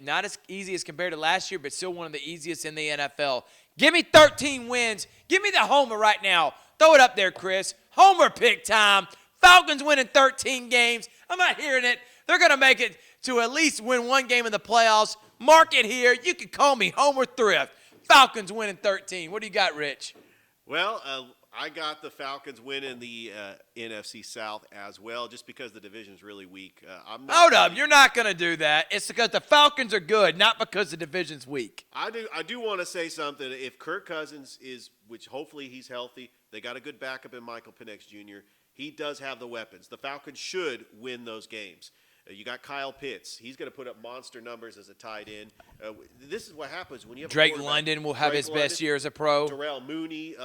Not as easy as compared to last year, but still one of the easiest in the NFL. Give me 13 wins. Give me the homer right now. Throw it up there, Chris. Homer pick time. Falcons winning 13 games. I'm not hearing it. They're going to make it to at least win 1 game in the playoffs. Mark it here. You can call me Homer Thrift. Falcons winning 13. What do you got, Rich? Well, I got the Falcons winning the NFC South as well, just because the division's really weak. Hold up. You're not going to do that. It's because the Falcons are good, not because the division's weak. I do want to say something. If Kirk Cousins is, which hopefully he's healthy, they got a good backup in Michael Penix Jr., he does have the weapons. The Falcons should win those games. You got Kyle Pitts. He's going to put up monster numbers as a tight end. This is what happens when you have Drake London will have his best year as a pro. Darrell Mooney.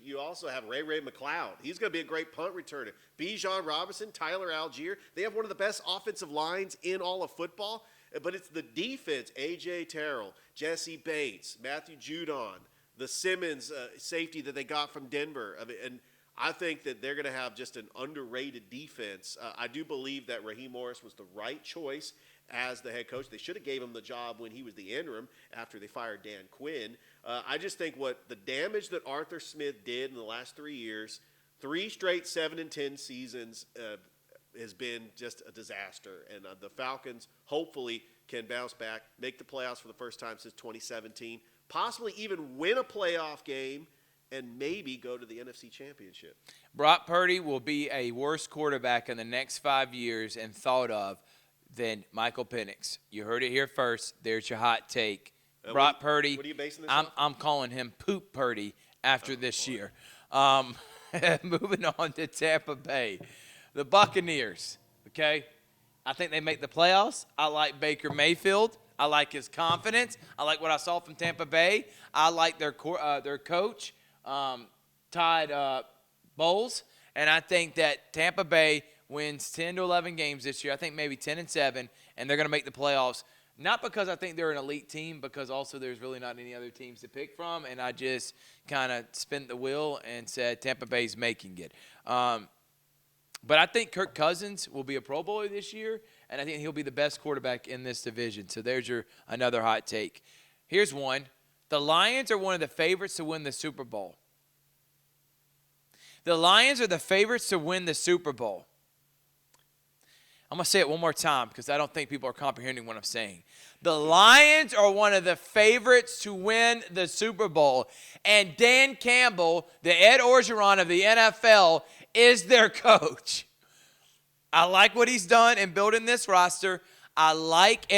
You also have Ray McLeod. He's going to be a great punt returner. Bijan Robinson, Tyler Algier. They have one of the best offensive lines in all of football. But it's the defense. A.J. Terrell, Jesse Bates, Matthew Judon, the Simmons safety that they got from Denver. And I think that they're going to have just an underrated defense. I do believe that Raheem Morris was the right choice as the head coach. They should have gave him the job when he was the interim after they fired Dan Quinn. I just think what the damage that Arthur Smith did in the last 3 years, 3 straight 7-10 seasons, has been just a disaster. And the Falcons hopefully can bounce back, make the playoffs for the first time since 2017, possibly even win a playoff game, and maybe go to the NFC Championship. Brock Purdy will be a worse quarterback in the next 5 years and thought of than Michael Penix. You heard it here first. There's your hot take. Brock Purdy. What are you basing this on? I'm calling him Poop Purdy after this year. Moving on to Tampa Bay. The Buccaneers, okay? I think they make the playoffs. I like Baker Mayfield. I like his confidence. I like what I saw from Tampa Bay. I like their coach. Todd Bowles, and I think that Tampa Bay wins 10 to 11 games this year. I think maybe 10-7, and they're going to make the playoffs. Not because I think they're an elite team, because also there's really not any other teams to pick from, and I just kind of spent the wheel and said Tampa Bay's making it. But I think Kirk Cousins will be a Pro Bowler this year, and I think he'll be the best quarterback in this division. So there's your another hot take. Here's one. The Lions are one of the favorites to win the Super Bowl. The Lions are the favorites to win the Super Bowl. I'm going to say it one more time because I don't think people are comprehending what I'm saying. The Lions are one of the favorites to win the Super Bowl. And Dan Campbell, the Ed Orgeron of the NFL, is their coach. I like what he's done in building this roster. I like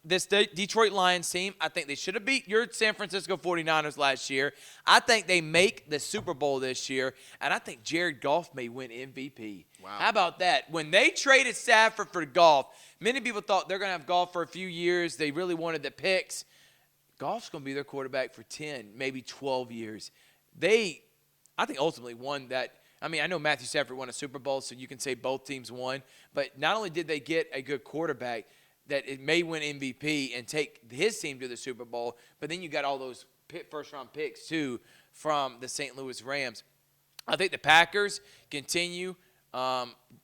this Detroit Lions team. I think they should have beat your San Francisco 49ers last year. I think they make the Super Bowl this year, and I think Jared Goff may win MVP. Wow. How about that? When they traded Stafford for Goff, many people thought they're going to have Goff for a few years. They really wanted the picks. Goff's going to be their quarterback for 10, maybe 12 years. I think, ultimately won that. I mean, I know Matthew Stafford won a Super Bowl, so you can say both teams won. But not only did they get a good quarterback that it may win MVP and take his team to the Super Bowl, but then you got all those first-round picks, too, from the St. Louis Rams. I think the Packers continue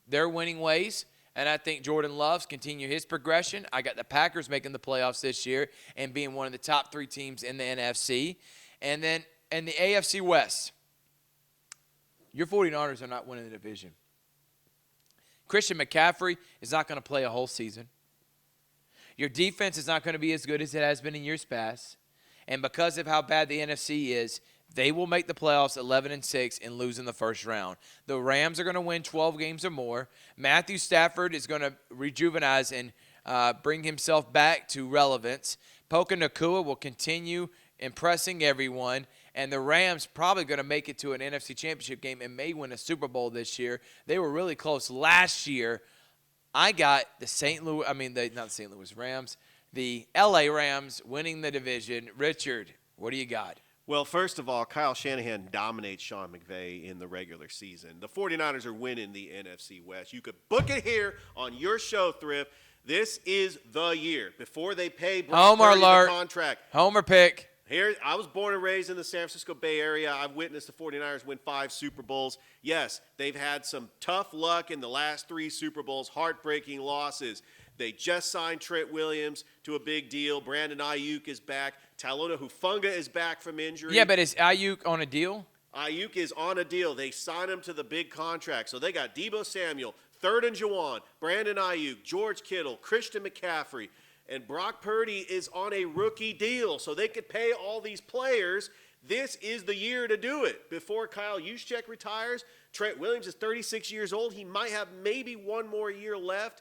their winning ways, and I think Jordan Love's continue his progression. I got the Packers making the playoffs this year and being one of the top 3 teams in the NFC. And then in the AFC West, your 49ers are not winning the division. Christian McCaffrey is not going to play a whole season. Your defense is not going to be as good as it has been in years past. And because of how bad the NFC is, they will make the playoffs 11-6 and lose in the first round. The Rams are going to win 12 games or more. Matthew Stafford is going to rejuvenize and bring himself back to relevance. Puka Nacua will continue impressing everyone. And the Rams probably going to make it to an NFC Championship game and may win a Super Bowl this year. They were really close last year. I got the Rams, the LA Rams winning the division. Richard, what do you got? Well, first of all, Kyle Shanahan dominates Sean McVay in the regular season. The 49ers are winning the NFC West. You could book it here on your show, Thrift. This is the year before they pay Brock Purdy the contract. Homer pick. Here, I was born and raised in the San Francisco Bay Area. I've witnessed the 49ers win 5 Super Bowls. Yes, they've had some tough luck in the last 3 Super Bowls, heartbreaking losses. They just signed Trent Williams to a big deal. Brandon Ayuk is back. Talanoa Hufanga is back from injury. Yeah, but is Ayuk on a deal? Ayuk is on a deal. They signed him to the big contract. So they got Deebo Samuel, 3rd and Juwan, Brandon Ayuk, George Kittle, Christian McCaffrey. And Brock Purdy is on a rookie deal, so they could pay all these players. This is the year to do it. Before Kyle Juszczyk retires, Trent Williams is 36 years old. He might have maybe one more year left.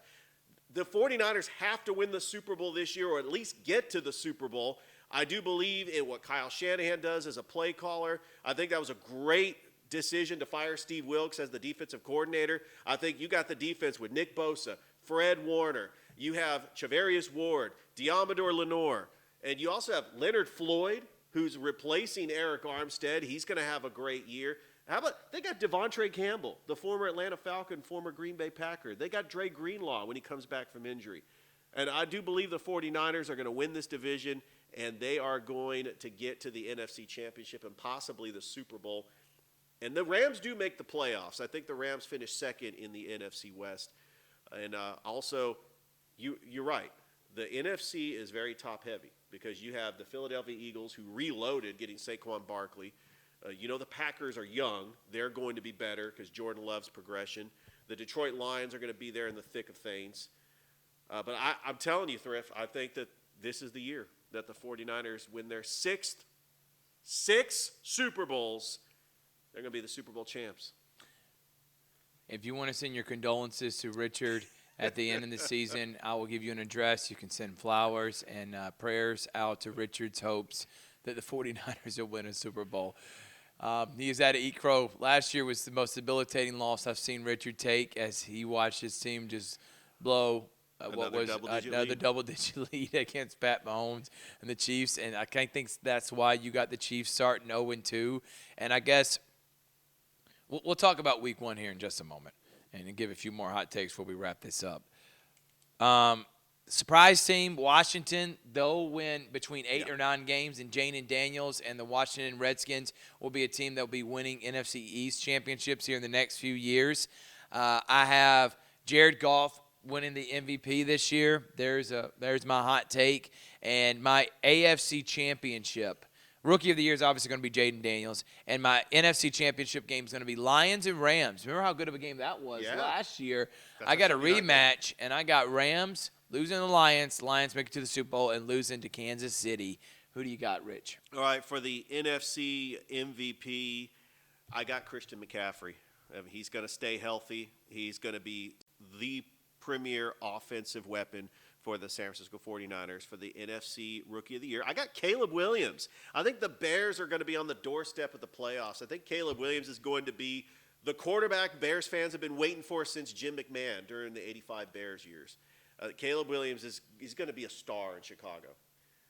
The 49ers have to win the Super Bowl this year, or at least get to the Super Bowl. I do believe in what Kyle Shanahan does as a play caller. I think that was a great decision to fire Steve Wilks as the defensive coordinator. I think you got the defense with Nick Bosa, Fred Warner. You have Charvarius Ward, Diamador Lenore, and you also have Leonard Floyd, who's replacing Eric Armstead. He's going to have a great year. How about they got Devontae Campbell, the former Atlanta Falcon, former Green Bay Packer. They got Dre Greenlaw when he comes back from injury. And I do believe the 49ers are going to win this division, and they are going to get to the NFC Championship and possibly the Super Bowl. And the Rams do make the playoffs. I think the Rams finish 2nd in the NFC West. And also, you're right. The NFC is very top-heavy because you have the Philadelphia Eagles who reloaded getting Saquon Barkley. The Packers are young. They're going to be better because Jordan Love's progression. The Detroit Lions are going to be there in the thick of things. But I'm telling you, Thrift, I think that this is the year that the 49ers win their 6th Super Bowls. They're going to be the Super Bowl champs. If you want to send your condolences to Richard at the end of the season, I will give you an address. You can send flowers and prayers out to Richard's hopes that the 49ers will win a Super Bowl. He is out to eat crow. Last year was the most debilitating loss I've seen Richard take as he watched his team just blow another double-digit lead against Pat Mahomes and the Chiefs. And I think that's why you got the Chiefs starting 0-2. And I guess we'll talk about week 1 here in just a moment and give a few more hot takes before we wrap this up. Surprise team, Washington, they'll win between 8 or 9 games, and Jaden Daniels and the Washington Redskins will be a team that will be winning NFC East championships here in the next few years. I have Jared Goff winning the MVP this year. There's my hot take. And my AFC championship, Rookie of the Year is obviously going to be Jaden Daniels. And my NFC championship game is going to be Lions and Rams. Remember how good of a game that was last year? I got a rematch, and I got Rams losing to the Lions. Lions make it to the Super Bowl and losing to Kansas City. Who do you got, Rich? All right, for the NFC MVP, I got Christian McCaffrey. I mean, he's going to stay healthy. He's going to be the premier offensive weapon for the San Francisco 49ers for the NFC Rookie of the Year. I got Caleb Williams. I think the Bears are going to be on the doorstep of the playoffs. I think Caleb Williams is going to be the quarterback Bears fans have been waiting for since Jim McMahon during the 85 Bears years. Caleb Williams he's going to be a star in Chicago.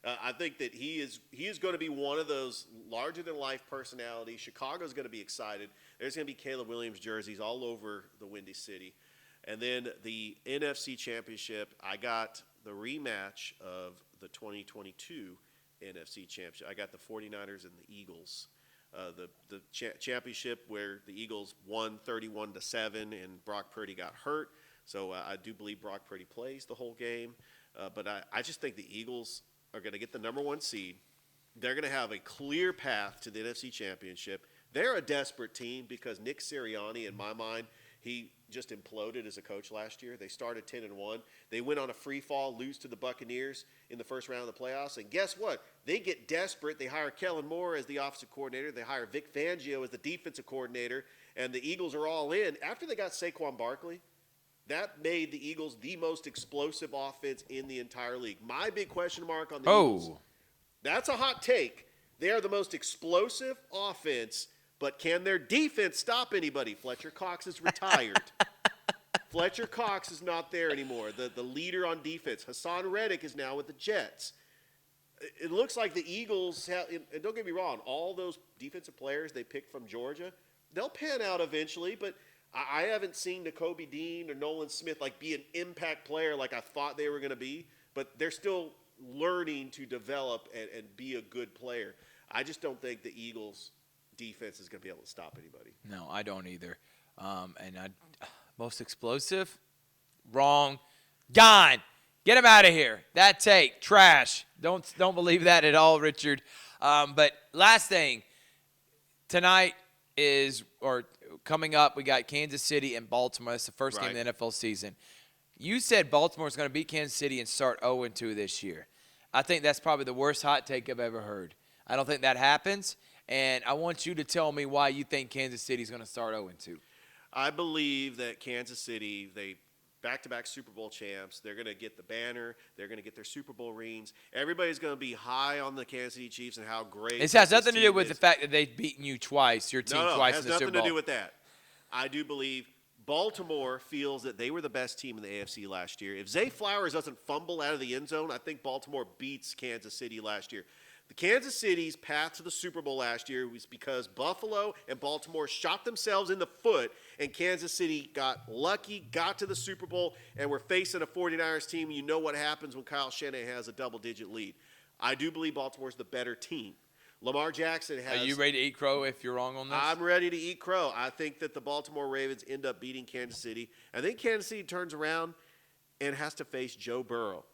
I think that he is going to be one of those larger-than-life personalities. Chicago's going to be excited. There's going to be Caleb Williams jerseys all over the Windy City. And then the NFC Championship, I got the rematch of the 2022 NFC Championship. I got the 49ers and the Eagles. The championship where the Eagles won 31-7 and Brock Purdy got hurt. So I do believe Brock Purdy plays the whole game. But I just think the Eagles are going to get the number 1 seed. They're going to have a clear path to the NFC Championship. They're a desperate team because Nick Sirianni, in my mind, he just imploded as a coach last year. They started 10-1. They went on a free fall, lose to the Buccaneers in the first round of the playoffs. And guess what? They get desperate. They hire Kellen Moore as the offensive coordinator. They hire Vic Fangio as the defensive coordinator. And the Eagles are all in. After they got Saquon Barkley, that made the Eagles the most explosive offense in the entire league. My big question mark on the Eagles, that's a hot take. They are the most explosive offense, but can their defense stop anybody? Fletcher Cox is retired. Fletcher Cox is not there anymore, the leader on defense. Hassan Reddick is now with the Jets. It looks like the Eagles have, and don't get me wrong, all those defensive players they picked from Georgia, they'll pan out eventually, but I haven't seen Nakobe Dean or Nolan Smith be an impact player like I thought they were going to be, but they're still learning to develop and be a good player. I just don't think the Eagles' defense is going to be able to stop anybody. No, I don't either. Most explosive? Wrong. Gone. Get him out of here. That take. Trash. Don't believe that at all, Richard. But last thing. Tonight coming up, we got Kansas City and Baltimore. That's the first game of the NFL season. You said Baltimore is going to beat Kansas City and start 0-2 this year. I think that's probably the worst hot take I've ever heard. I don't think that happens. And I want you to tell me why you think Kansas City is going to start 0-2. I believe that Kansas City, they back-to-back Super Bowl champs. They're going to get the banner. They're going to get their Super Bowl rings. Everybody's going to be high on the Kansas City Chiefs and how great this has nothing to do with the fact that they've beaten you twice, your team twice in the Super Bowl. It has nothing to do with that. I do believe Baltimore feels that they were the best team in the AFC last year. If Zay Flowers doesn't fumble out of the end zone, I think Baltimore beats Kansas City last year. The Kansas City's path to the Super Bowl last year was because Buffalo and Baltimore shot themselves in the foot, and Kansas City got lucky, got to the Super Bowl, and we're facing a 49ers team. You know what happens when Kyle Shanahan has a double-digit lead. I do believe Baltimore's the better team. Lamar Jackson has – Are you ready to eat crow if you're wrong on this? I'm ready to eat crow. I think that the Baltimore Ravens end up beating Kansas City. I think Kansas City turns around and has to face Joe Burrow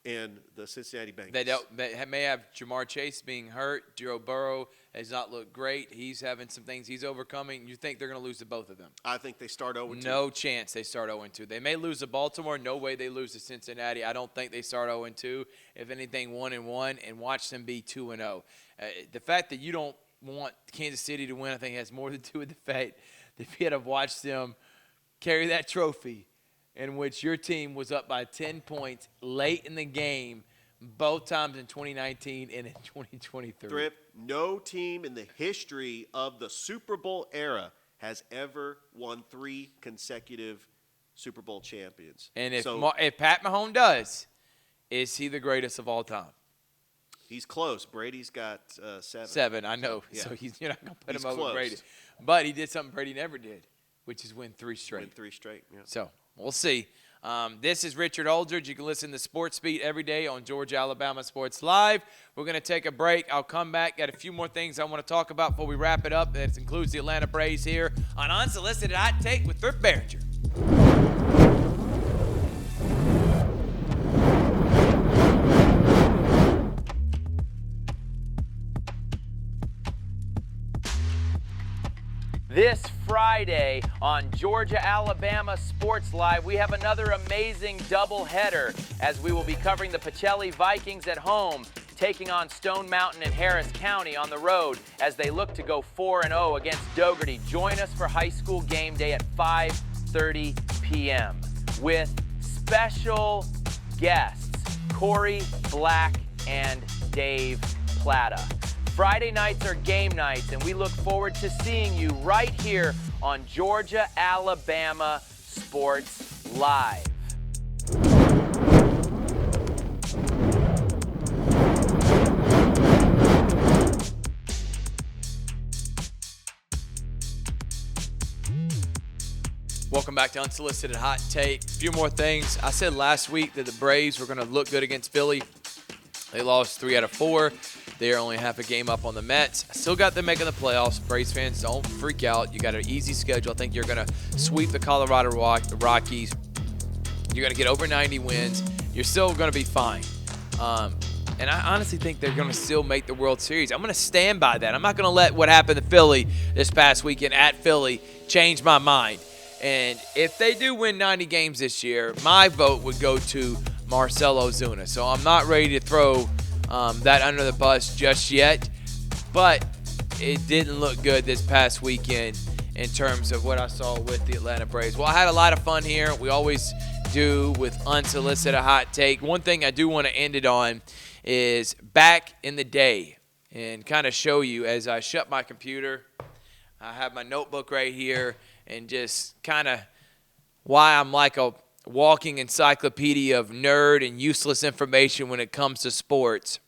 and the Cincinnati Bengals. They may have Jamar Chase being hurt. Joe Burrow has not looked great. He's having some things he's overcoming. You think they're going to lose to both of them? I think they start 0-2. No chance they start 0-2. They may lose to Baltimore. No way they lose to Cincinnati. I don't think they start 0-2. If anything, 1-1, and watch them be 2-0. The fact that you don't want Kansas City to win, I think, has more to do with the fact that you had to watch them carry that trophy in which your team was up by 10 points late in the game, both times in 2019 and in 2023. Thrift, no team in the history of the Super Bowl era has ever won 3 consecutive Super Bowl champions. And if Pat Mahomes does, is he the greatest of all time? He's close. Brady's got 7. 7, I know. Yeah. So you're not going to put him over Brady. But he did something Brady never did, which is win 3 straight. Win 3 straight, yeah. So we'll see. This is Richard Aldridge. You can listen to Sports Beat every day on Georgia Alabama Sports Live. We're going to take a break. I'll come back. Got a few more things I want to talk about before we wrap it up. That includes the Atlanta Braves here on Unsolicited Hot Take with Thrift Behringer. This Friday on Georgia Alabama Sports Live, we have another amazing doubleheader as we will be covering the Pacelli Vikings at home, taking on Stone Mountain and Harris County on the road as they look to go 4-0 against Dougherty. Join us for high school game day at 5:30 p.m. with special guests, Corey, Black, and Dave Plata. Friday nights are game nights, and we look forward to seeing you right here on Georgia Alabama Sports Live. Welcome back to Unsolicited Hot Take. A few more things. I said last week that the Braves were going to look good against Philly. They lost 3 out of 4. They are only half a game up on the Mets. I still got them making the playoffs. Braves fans, don't freak out. You got an easy schedule. I think you're going to sweep the Colorado Rockies. You're going to get over 90 wins. You're still going to be fine. And I honestly think they're going to still make the World Series. I'm going to stand by that. I'm not going to let what happened to Philly this past weekend at Philly change my mind. And if they do win 90 games this year, my vote would go to Marcell Ozuna. So I'm not ready to throw that under the bus just yet. But it didn't look good this past weekend in terms of what I saw with the Atlanta Braves. Well, I had a lot of fun here. We always do with Unsolicited Hot Take. One thing I do want to end it on is back in the day and kind of show you as I shut my computer. I have my notebook right here. And just kind of why I'm like a walking encyclopedia of nerd and useless information when it comes to sports.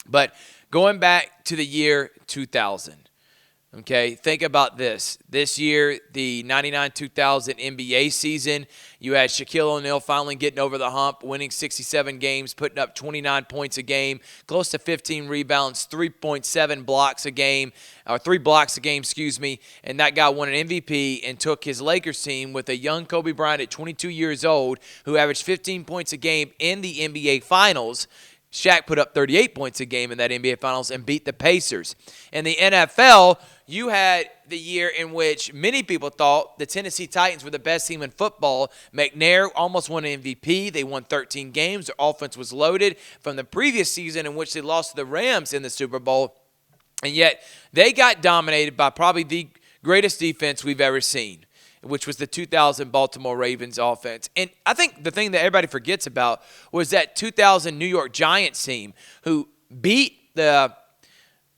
But going back to the year 2000, okay, think about this. This year, the 99-2000 NBA season, you had Shaquille O'Neal finally getting over the hump, winning 67 games, putting up 29 points a game, close to 15 rebounds, 3.7 blocks a game, or 3 blocks a game, and that guy won an MVP and took his Lakers team with a young Kobe Bryant at 22 years old who averaged 15 points a game in the NBA Finals. Shaq put up 38 points a game in that NBA Finals and beat the Pacers. In the NFL, you had the year in which many people thought the Tennessee Titans were the best team in football. McNair almost won an MVP. They won 13 games. Their offense was loaded from the previous season in which they lost to the Rams in the Super Bowl. And yet they got dominated by probably the greatest defense we've ever seen, which was the 2000 Baltimore Ravens offense. And I think the thing that everybody forgets about was that 2000 New York Giants team who beat the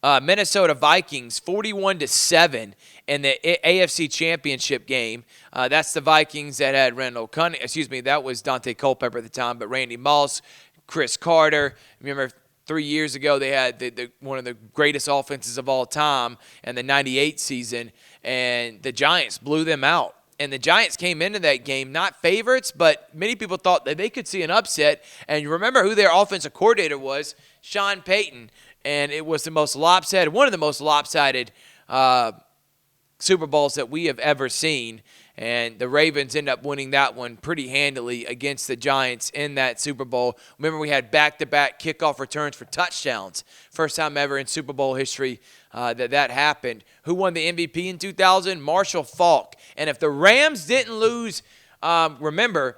Minnesota Vikings 41-7 in the AFC Championship game. That's the Vikings that had that was Dante Culpepper at the time, but Randy Moss, Chris Carter. Remember 3 years ago they had one of the greatest offenses of all time in the 98 season, and the Giants blew them out. And the Giants came into that game not favorites, but many people thought that they could see an upset. And you remember who their offensive coordinator was? Sean Payton. And it was one of the most lopsided Super Bowls that we have ever seen. And the Ravens end up winning that one pretty handily against the Giants in that Super Bowl. Remember, we had back-to-back kickoff returns for touchdowns. First time ever in Super Bowl history that happened. Who won the MVP in 2000? Marshall Faulk. And if the Rams didn't lose, remember,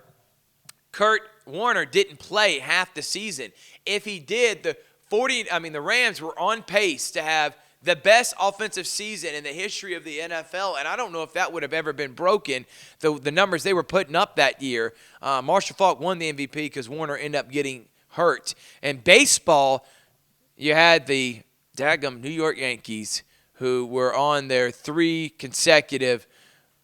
Kurt Warner didn't play half the season. If he did, the Rams were on pace to have the best offensive season in the history of the NFL, and I don't know if that would have ever been broken, the numbers they were putting up that year. Marshall Faulk won the MVP because Warner ended up getting hurt. In baseball, you had the daggum New York Yankees, who were on their 3 consecutive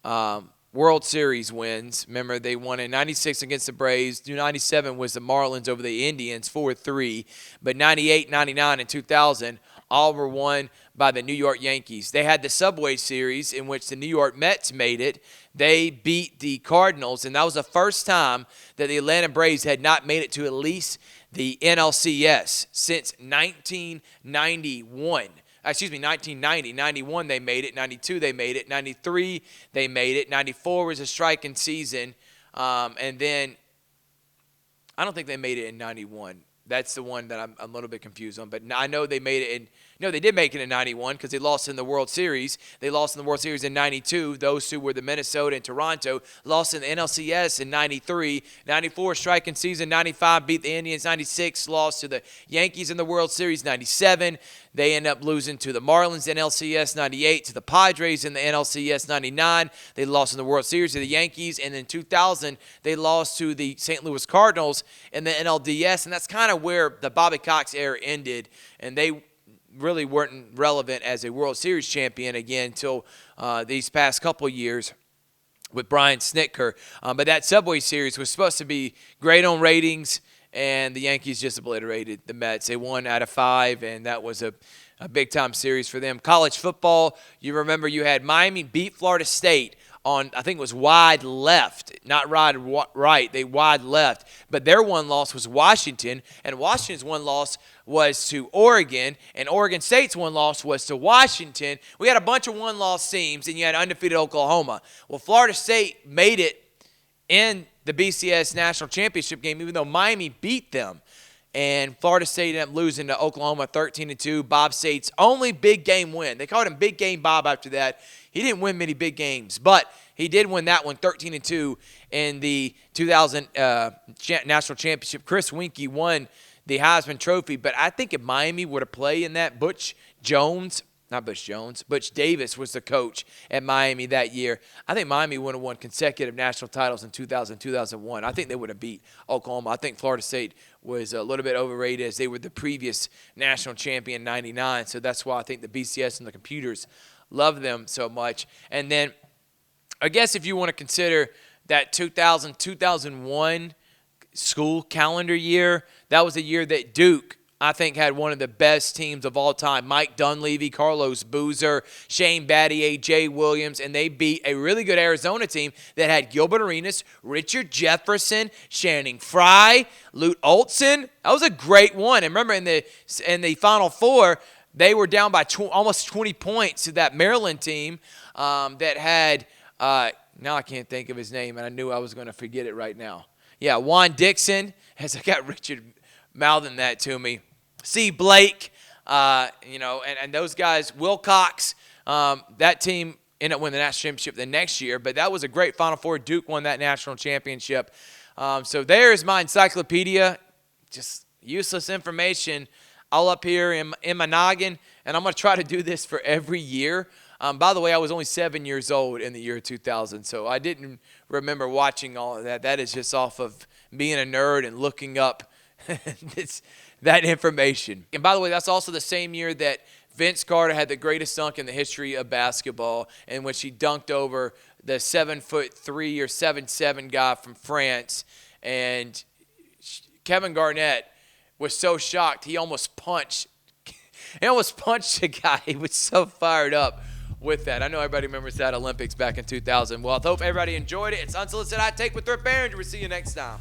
World Series wins. Remember, they won in 96 against the Braves. 97 was the Marlins over the Indians, 4-3. But 98, 99, and 2000 all were won by the New York Yankees. They had the Subway Series in which the New York Mets made it. They beat the Cardinals, and that was the first time that the Atlanta Braves had not made it to at least the NLCS since 1991. 1990. 91 they made it. 92 they made it. 93 they made it. 94 was a striking season. And then I don't think they made it in 91. That's the one that I'm a little bit confused on. But I know they made it in – No, they did make it in 91 because they lost in the World Series. They lost in the World Series in 92. Those two were the Minnesota and Toronto. Lost in the NLCS in 93. 94, striking season. 95, beat the Indians. 96, lost to the Yankees in the World Series. 97, they end up losing to the Marlins in NLCS. 98, to the Padres in the NLCS. 99, they lost in the World Series to the Yankees. And in 2000, they lost to the St. Louis Cardinals in the NLDS. And that's kind of where the Bobby Cox era ended. And they really weren't relevant as a World Series champion again until these past couple years with Brian Snitker. But that Subway Series was supposed to be great on ratings, and the Yankees just obliterated the Mets. They won out of 5, and that was a big-time series for them. College football, you remember you had Miami beat Florida State on, I think it was wide left, not right, they wide left. But their one loss was Washington, and Washington's one loss was to Oregon, and Oregon State's one loss was to Washington. We had a bunch of one-loss teams, and you had undefeated Oklahoma. Well, Florida State made it in the BCS National Championship game, even though Miami beat them. And Florida State ended up losing to Oklahoma 13-2. Bob State's only big game win. They called him Big Game Bob after that. He didn't win many big games, but he did win that one 13-2 in the 2000 National Championship. Chris Winkie won the Heisman Trophy, but I think if Miami would have played in that, Butch Davis was the coach at Miami that year. I think Miami would have won consecutive national titles in 2000, 2001. I think they would have beat Oklahoma. I think Florida State was a little bit overrated as they were the previous national champion in 99. So that's why I think the BCS and the computers love them so much. And then I guess if you want to consider that 2000, 2001 school calendar year, that was a year that Duke, I think, had one of the best teams of all time. Mike Dunleavy, Carlos Boozer, Shane Battier, Jay Williams, and they beat a really good Arizona team that had Gilbert Arenas, Richard Jefferson, Channing Frye, Lute Olson. That was a great one. And remember, in the Final Four, they were down by almost 20 points to that Maryland team that had now I can't think of his name, and I knew I was going to forget it right now. Yeah, Juan Dixon, as I got Richard mouthing that to me. C. Blake, and those guys, Wilcox, that team ended up winning the national championship the next year, but that was a great Final Four. Duke won that national championship. So there's my encyclopedia, just useless information all up here in my noggin, and I'm going to try to do this for every year. By the way, I was only 7 years old in the year 2000, so I didn't remember watching all of that. That is just off of being a nerd and looking up that information. And by the way, that's also the same year that Vince Carter had the greatest dunk in the history of basketball, in which he dunked over the 7'3" or 7'7" guy from France. And Kevin Garnett was so shocked, he almost punched the guy. He was so fired up with that. I know everybody remembers that Olympics back in 2000. Well, I hope everybody enjoyed it. It's Unsolicited Hot Take with Thrift Barringer. We'll see you next time.